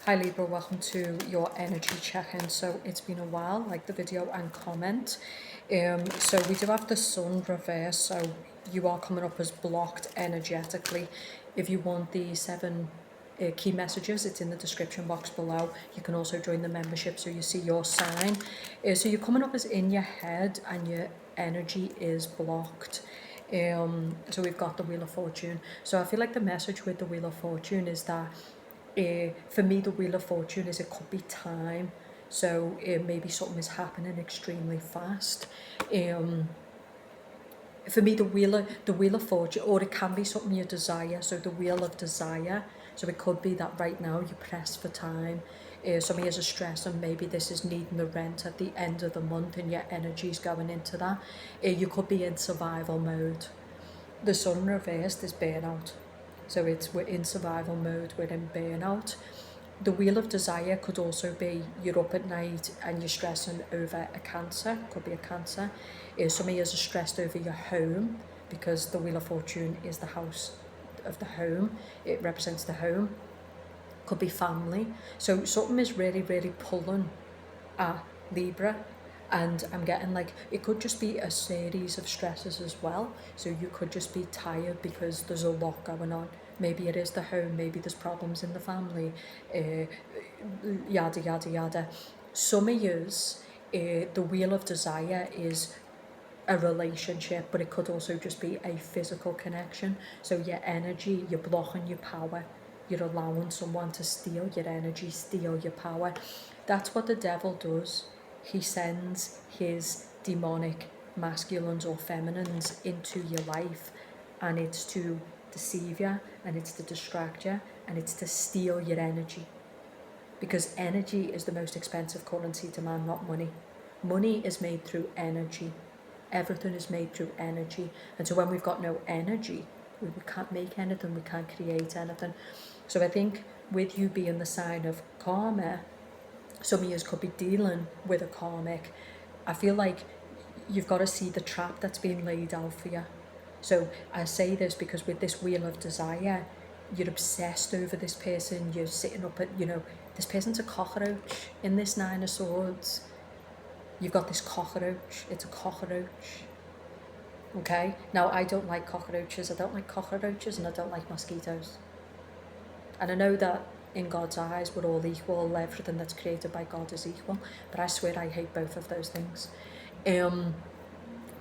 Hi Libra, welcome to your energy check-in. So it's been a while, like the video and comment. So we do have the sun reverse, so you are coming up as blocked energetically. If you want the 7 key messages, it's in the description box below. You can also join the membership so you see your sign. So you're coming up as in your head and your energy is blocked. So we've got the Wheel of Fortune. So I feel like the message with the Wheel of Fortune is that for me, the Wheel of Fortune is it could be time. So maybe something is happening extremely fast. For me, the wheel of Fortune, or it can be something you desire. So the Wheel of Desire. So it could be that right now you press for time. Some of you are stressed, and maybe this is needing the rent at the end of the month, and your energy is going into that. You could be in survival mode. The sun reversed is burnout. So we're in survival mode, we're in burnout. The Wheel of Desire could also be you're up at night and you're stressing over a cancer, could be a cancer. Some of you are stressed over your home because the Wheel of Fortune is the house of the home, it represents the home. Could be family. So something is really, really pulling at Libra, and I'm getting like it could just be a series of stresses as well. So you could just be tired because there's a lot going on. Maybe it is the home, maybe there's problems in the family, yada yada yada. Some of yous, the Wheel of Desire is a relationship, but it could also just be a physical connection. So your energy, you're blocking your power, you're allowing someone to steal your energy, steal your power. That's what the devil does. He sends his demonic masculines or feminines into your life, and it's to deceive you, and it's to distract you, and it's to steal your energy. Because energy is the most expensive currency to man, not money. Money is made through energy. Everything is made through energy. And so when we've got no energy, we can't make anything, we can't create anything. So I think with you being the sign of karma, some of you could be dealing with a karmic. I feel like you've got to see the trap that's being laid out for you. So I say this because with this Wheel of Desire, you're obsessed over this person, you're sitting up at, this person's a cockroach in this Nine of Swords. You've got this cockroach, it's a cockroach. Okay, now I don't like cockroaches, and I don't like mosquitoes. And I know that in God's eyes we're all equal, everything that's created by God is equal, but I swear I hate both of those things.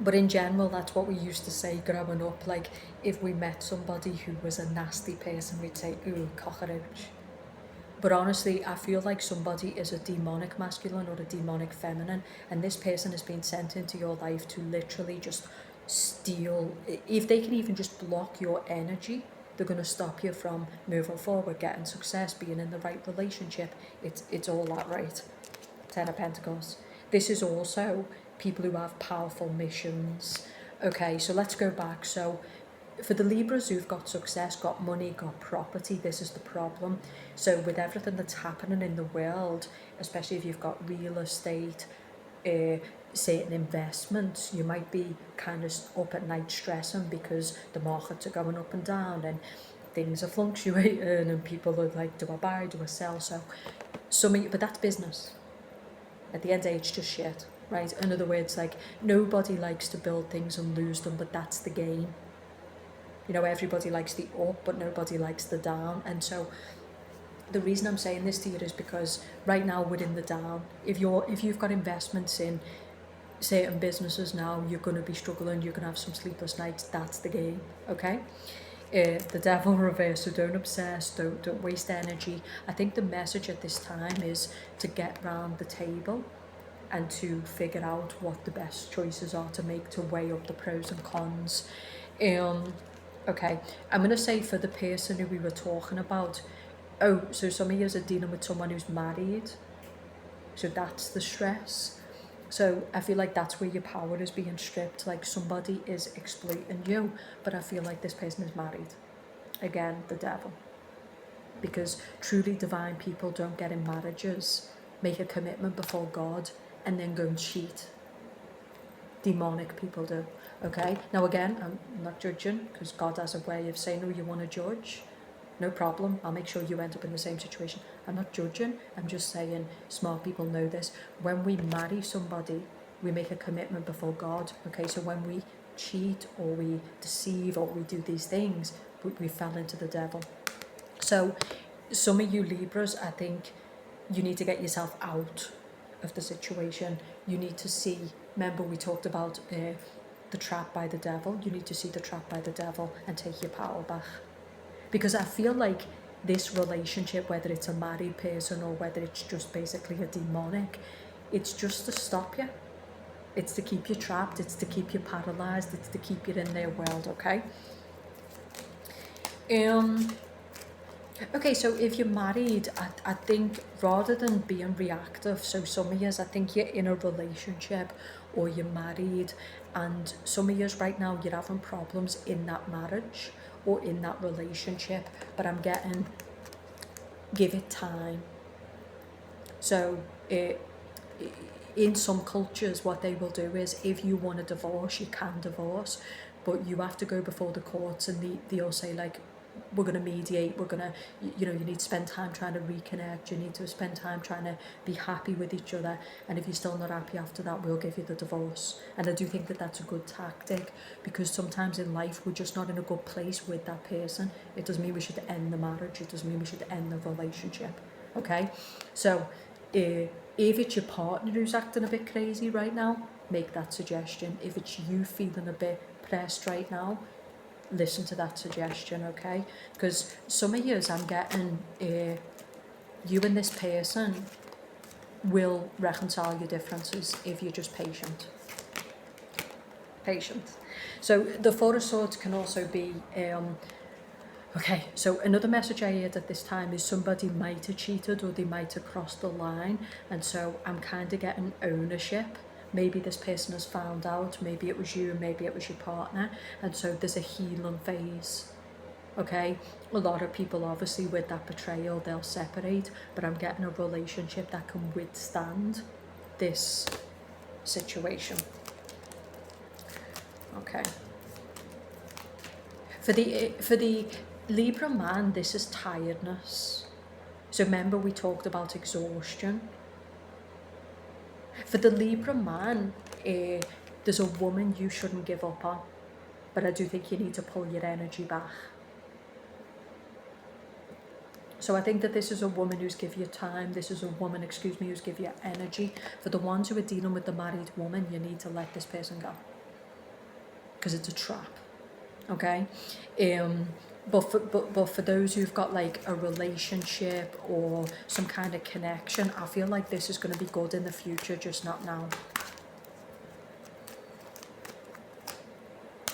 But in general, that's what we used to say growing up. Like, if we met somebody who was a nasty person, we'd say, ooh, cockroach. But honestly, I feel like somebody is a demonic masculine or a demonic feminine, and this person has been sent into your life to literally just steal. If they can even just block your energy, they're going to stop you from moving forward, getting success, being in the right relationship. It's all that, right? 10 of Pentacles. This is also people who have powerful missions. Okay, so let's go back. So for the Libras who've got success, got money, got property, this is the problem. So with everything that's happening in the world, especially if you've got real estate, certain investments, you might be kind of up at night stressing because the markets are going up and down and things are fluctuating and people are like, do I buy, do I sell? So but that's business. At the end of the day, it's just shit, right? In other words, like, nobody likes to build things and lose them, but that's the game. Everybody likes the up, but nobody likes the down. And so the reason I'm saying this to you is because right now we're in the down. If you've got investments in certain businesses now, you're going to be struggling, you're going to have some sleepless nights. That's the game, okay? The devil reverse, so don't obsess, don't waste energy. I think the message at this time is to get round the table and to figure out what the best choices are to make, to weigh up the pros and cons. Okay, I'm going to say for the person who we were talking about, so some of you are dealing with someone who's married, so that's the stress. So I feel like that's where your power is being stripped, like somebody is exploiting you, but I feel like this person is married. Again, the devil. Because truly divine people don't get in marriages, make a commitment before God, and then go and cheat. Demonic people do. Okay, now again, I'm not judging, because God has a way of saying, oh, you want to judge? no problem. I'll make sure you end up in the same situation. I'm not judging. I'm just saying smart people know this. When we marry somebody, we make a commitment before God. Okay, so when we cheat or we deceive or we do these things, we fell into the devil. So some of you Libras, I think you need to get yourself out of the situation. You need to see, remember we talked about the trap by the devil. You need to see the trap by the devil and take your power back. Because I feel like this relationship, whether it's a married person or whether it's just basically a demonic, it's just to stop you. It's to keep you trapped. It's to keep you paralyzed. It's to keep you in their world, okay? Okay, so if you're married, I think rather than being reactive, so some of yous, I think you're in a relationship or you're married, and some of yous right now, you're having problems in that marriage or in that relationship, but I'm getting, give it time. So in some cultures, what they will do is, if you want a divorce, you can divorce, but you have to go before the courts, and they'll say like, we're going to mediate, we're going to, you know, you need to spend time trying to reconnect, you need to spend time trying to be happy with each other, and if you're still not happy after that, we'll give you the divorce. And I do think that that's a good tactic, because sometimes in life we're just not in a good place with that person. It doesn't mean we should end the marriage, it doesn't mean we should end the relationship, okay? So if it's your partner who's acting a bit crazy right now, make that suggestion. If it's you feeling a bit pressed right now, listen to that suggestion, okay? Because some of yous, I'm getting, you and this person will reconcile your differences if you're just patient. Patient. So the Four of Swords can also be, okay, so another message I heard at this time is somebody might have cheated or they might have crossed the line, and so I'm kind of getting ownership. Maybe this person has found out, maybe it was you, maybe it was your partner, and so there's a healing phase, okay? A lot of people, obviously, with that betrayal, they'll separate, but I'm getting a relationship that can withstand this situation, okay? For the Libra man, this is tiredness. So remember we talked about exhaustion. For the Libra man, there's a woman you shouldn't give up on, but I do think you need to pull your energy back. So I think that this is a woman who's give you time. This is a woman, who's give you energy. For the ones who are dealing with the married woman, you need to let this person go, because it's a trap, okay? But for those who've got like a relationship or some kind of connection, I feel like this is going to be good in the future, just not now.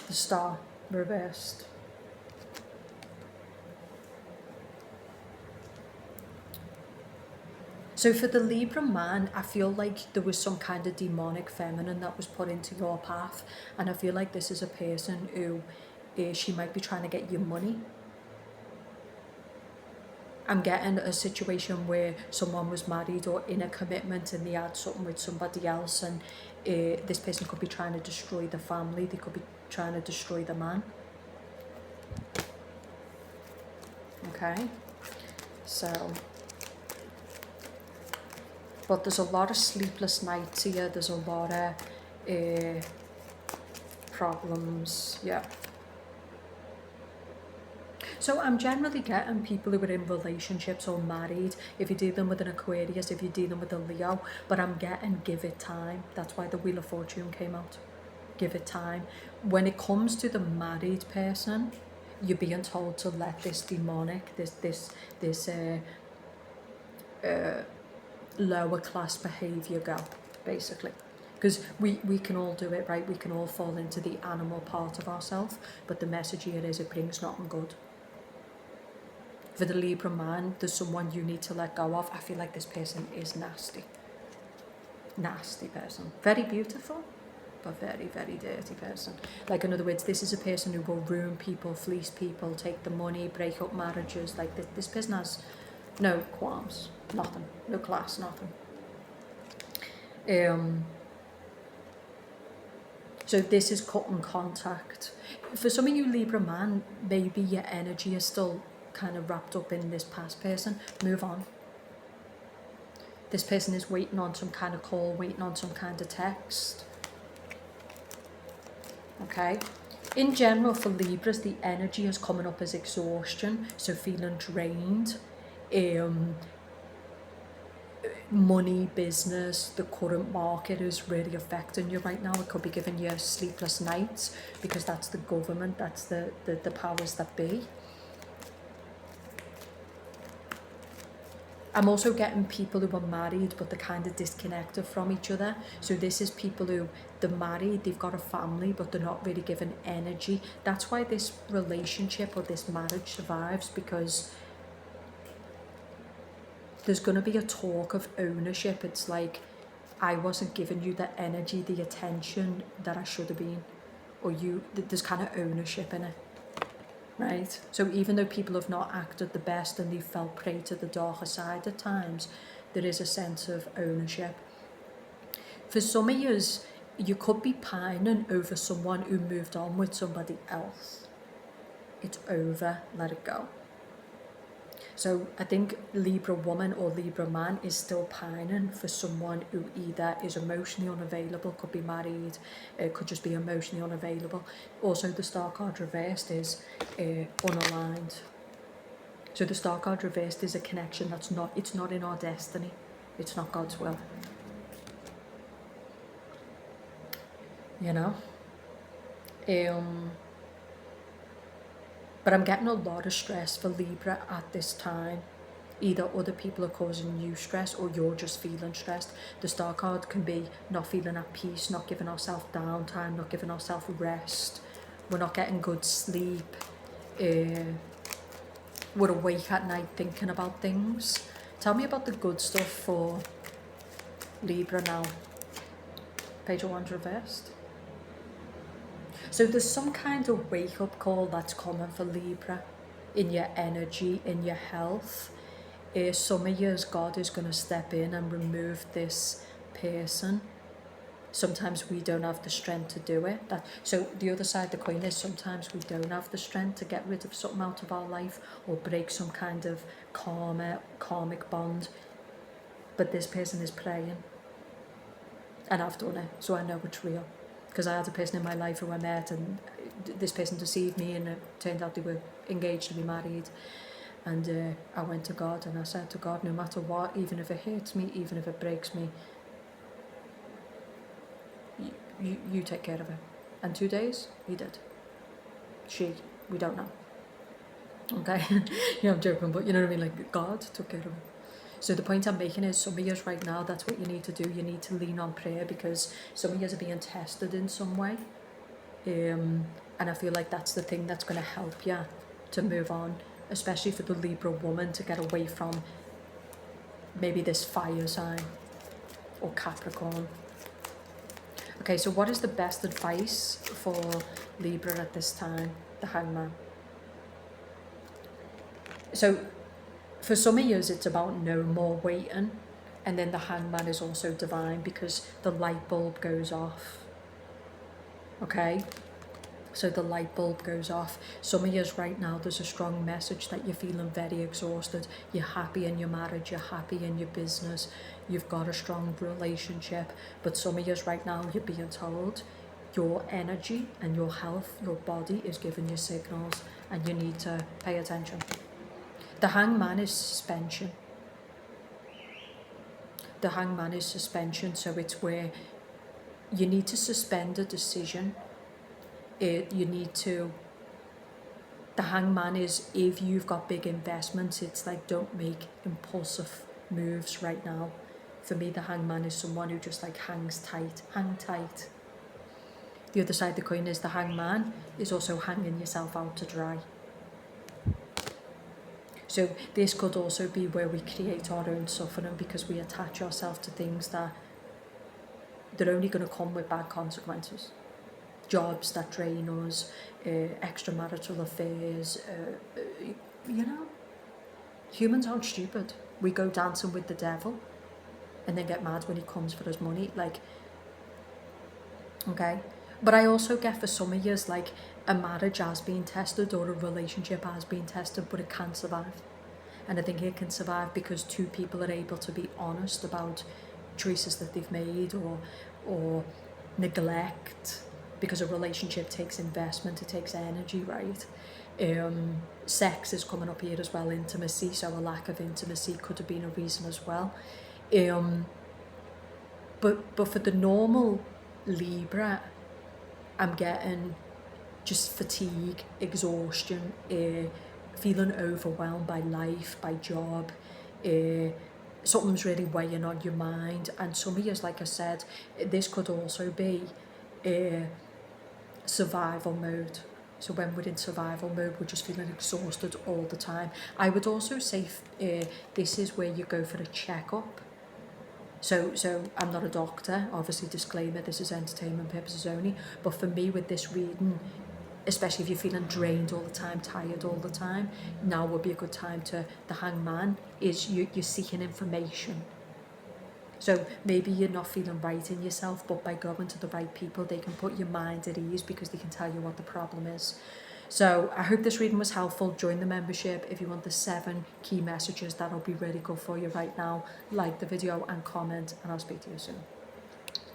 The Star reversed. So for the Libra man, I feel like there was some kind of demonic feminine that was put into your path, and I feel like this is a person who, she might be trying to get you money. I'm getting a situation where someone was married or in a commitment and they had something with somebody else, and this person could be trying to destroy the family, they could be trying to destroy the man. Okay, so, but there's a lot of sleepless nights here, there's a lot of problems, yeah. So I'm generally getting people who are in relationships or married, if you're dealing with an Aquarius, if you're dealing with a Leo, but I'm getting give it time. That's why the Wheel of Fortune came out. Give it time. When it comes to the married person, you're being told to let this demonic, this lower class behaviour go, basically. Because we can all do it, right? We can all fall into the animal part of ourselves, but the message here is it brings nothing good. For the Libra man, there's someone you need to let go of. I feel like this person is nasty. Nasty person. Very beautiful, but very, very dirty person. Like, in other words, this is a person who will ruin people, fleece people, take the money, break up marriages. Like, this person has no qualms, nothing, no class, nothing. So this is cutting contact. For some of you Libra man, maybe your energy is still kind of wrapped up in this past person, move on. This person is waiting on some kind of call, waiting on some kind of text. Okay. In general, for Libras, the energy is coming up as exhaustion, so feeling drained. Money, business, the current market is really affecting you right now. It could be giving you sleepless nights because that's the government, that's the powers that be. I'm also getting people who are married but they're kind of disconnected from each other. So this is people who, they're married, they've got a family, but they're not really given energy. That's why this relationship or this marriage survives, because there's going to be a talk of ownership. It's like, I wasn't giving you the energy, the attention that I should have been. Or there's kind of ownership in it. Right? So even though people have not acted the best and they fell prey to the darker side at times, there is a sense of ownership. For some of yous, you could be pining over someone who moved on with somebody else. It's over, let it go. So I think Libra woman or Libra man is still pining for someone who either is emotionally unavailable, could be married, could just be emotionally unavailable. Also, the star card reversed is unaligned. So the star card reversed is a connection that's not, it's not in our destiny. It's not God's will. You know? But I'm getting a lot of stress for Libra at this time. Either other people are causing you stress or you're just feeling stressed. The star card can be not feeling at peace, not giving ourselves downtime, not giving ourselves rest. We're not getting good sleep. We're awake at night thinking about things. Tell me about the good stuff for Libra now. Page of Wands reversed. So there's some kind of wake-up call that's coming for Libra in your energy, in your health. Some of years God is going to step in and remove this person. Sometimes we don't have the strength to do it. So the other side of the coin is sometimes we don't have the strength to get rid of something out of our life or break some kind of karmic bond. But this person is praying. And I've done it, so I know it's real. Because I had a person in my life who I met and this person deceived me and it turned out they were engaged to be married. And I went to God and I said to God, no matter what, even if it hurts me, even if it breaks me, you take care of it. And 2 days, he did. We don't know. Okay? I'm joking, but you know what I mean? Like, God took care of it. So the point I'm making is some of you right now, that's what you need to do. You need to lean on prayer because some of you are being tested in some way. And I feel like that's the thing that's going to help you to move on, especially for the Libra woman to get away from maybe this fire sign or Capricorn. Okay, so what is the best advice for Libra at this time? The Hangman. So for some of you, it's about no more waiting. And then the Hangman is also divine because the light bulb goes off. Okay? So the light bulb goes off. Some of you right now, there's a strong message that you're feeling very exhausted. You're happy in your marriage. You're happy in your business. You've got a strong relationship. But some of you right now, you're being told your energy and your health, your body is giving you signals and you need to pay attention. The Hangman is suspension. The Hangman is suspension, so it's where you need to suspend a decision. The Hangman is if you've got big investments, it's like don't make impulsive moves right now. For me, the Hangman is someone who just like hangs tight, hang tight. The other side of the coin is the Hangman is also hanging yourself out to dry. So this could also be where we create our own suffering because we attach ourselves to things that they're only going to come with bad consequences. Jobs that drain us, extramarital affairs, humans aren't stupid. We go dancing with the devil and then get mad when he comes for his money, okay. But I also get for some of years, a marriage has been tested or a relationship has been tested, but it can survive. And I think it can survive because two people are able to be honest about choices that they've made, or neglect, because a relationship takes investment, it takes energy, right? Sex is coming up here as well, intimacy, so a lack of intimacy could have been a reason as well. But for the normal Libra, I'm getting just fatigue, exhaustion, feeling overwhelmed by life, by job, something's really weighing on your mind. And some of you, like I said, this could also be survival mode. So when we're in survival mode, we're just feeling exhausted all the time. I would also say this is where you go for a checkup. So I'm not a doctor, obviously disclaimer, this is entertainment purposes only, but for me with this reading, especially if you're feeling drained all the time, tired all the time, now would be a good time to, the hangman is you're seeking information. So maybe you're not feeling right in yourself, but by going to the right people, they can put your mind at ease because they can tell you what the problem is. So I hope this reading was helpful. Join the membership if you want the 7 key messages. That'll be really good for you right now. Like the video and comment, and I'll speak to you soon.